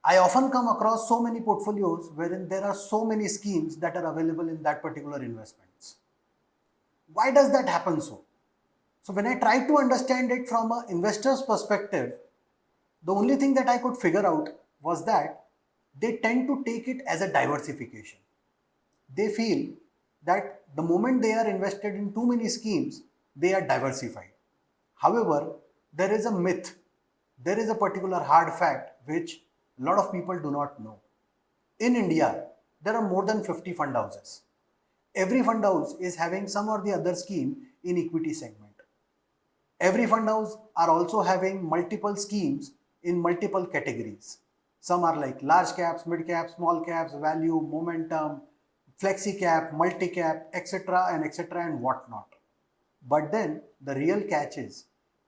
I often come across so many portfolios wherein there are so many schemes that are available in that particular investments. Why does that happen so? So when I tried to understand it from an investor's perspective, the only thing that I could figure out was that they tend to take it as a diversification. They feel that the moment they are invested in too many schemes, they are diversified. However, there is a myth, there is a particular hard fact which a lot of people do not know. In India, there are more than 50 fund houses. Every fund house is having some or the other scheme in equity segment. Every fund house are also having multiple schemes in multiple categories. Some are like large caps, mid caps, small caps, value, momentum, flexi-cap, multi-cap, etc. and whatnot. But then the real catch is,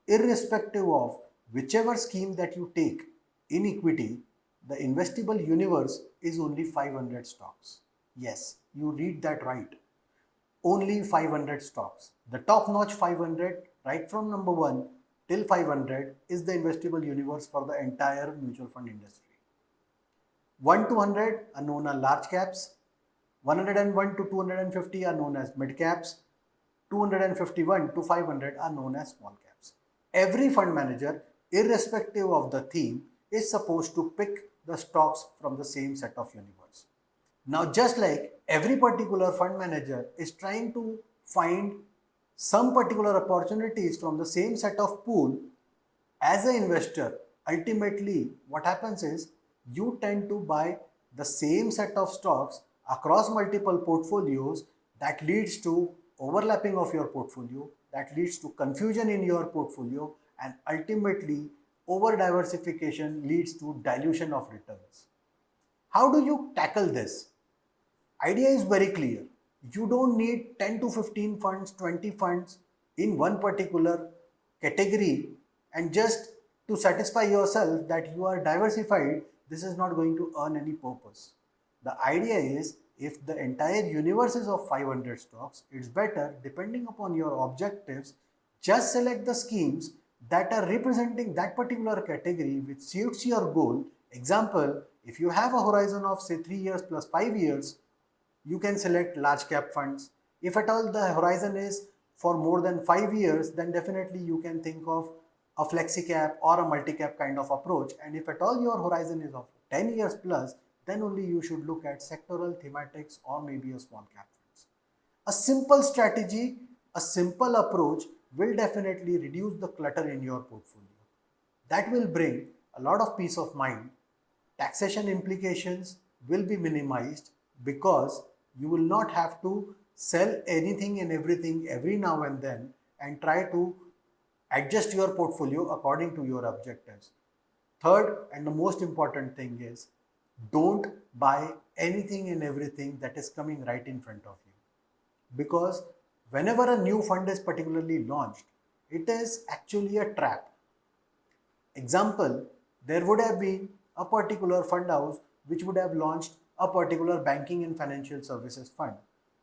irrespective of whichever scheme that you take in equity, the investable universe is only 500 stocks. Yes, you read that right. Only 500 stocks. The top notch 500, right from number 1 till 500, is the investable universe for the entire mutual fund industry. 1 to 100 are known as large caps, 101 to 250 are known as mid caps, 251 to 500 are known as small caps. Every fund manager, irrespective of the theme, is supposed to pick the stocks from the same set of universe. Now, just like every particular fund manager is trying to find some particular opportunities from the same set of pool, as an investor, ultimately what happens is you tend to buy the same set of stocks across multiple portfolios. That leads to overlapping of your portfolio, that leads to confusion in your portfolio, and ultimately over diversification leads to dilution of returns. How do you tackle this? Idea is very clear. You don't need 10 to 15 funds, 20 funds in one particular category, and just to satisfy yourself that you are diversified, this is not going to earn any purpose. The idea is, if the entire universe is of 500 stocks, it's better, depending upon your objectives, just select the schemes that are representing that particular category which suits your goal. Example, if you have a horizon of say 3 years plus 5 years, you can select large cap funds. If at all the horizon is for more than 5 years, then definitely you can think of a flexi cap or a multi cap kind of approach. And if at all your horizon is of 10 years plus, then only you should look at sectoral, thematics, or maybe a small cap funds. A simple strategy, a simple approach will definitely reduce the clutter in your portfolio. That will bring a lot of peace of mind. Taxation implications will be minimized because you will not have to sell anything and everything every now and then and try to adjust your portfolio according to your objectives. Third, and the most important thing is, don't buy anything and everything that is coming right in front of you. Because whenever a new fund is particularly launched, it is actually a trap. Example, there would have been a particular fund house which would have launched a particular banking and financial services fund.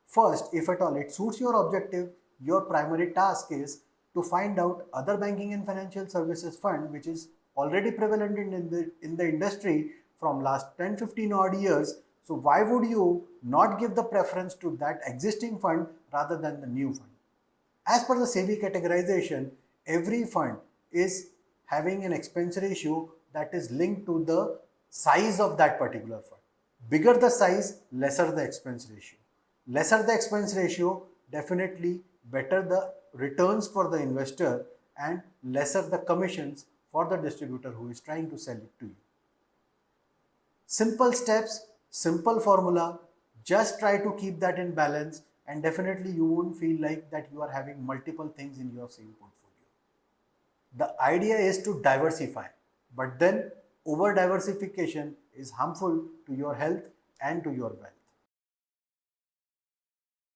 First, if at all it suits your objective, your primary task is to find out other banking and financial services fund which is already prevalent in the industry from last 10-15 odd years. So why would you not give the preference to that existing fund rather than the new fund? As per the SEBI categorization, every fund is having an expense ratio that is linked to the size of that particular fund. Bigger the size, lesser the expense ratio. Lesser the expense ratio, definitely better the returns for the investor and lesser the commissions for the distributor who is trying to sell it to you. Simple steps, simple formula, just try to keep that in balance and definitely you won't feel like that you are having multiple things in your same portfolio. The idea is to diversify, but then over diversification is harmful to your health and to your wealth.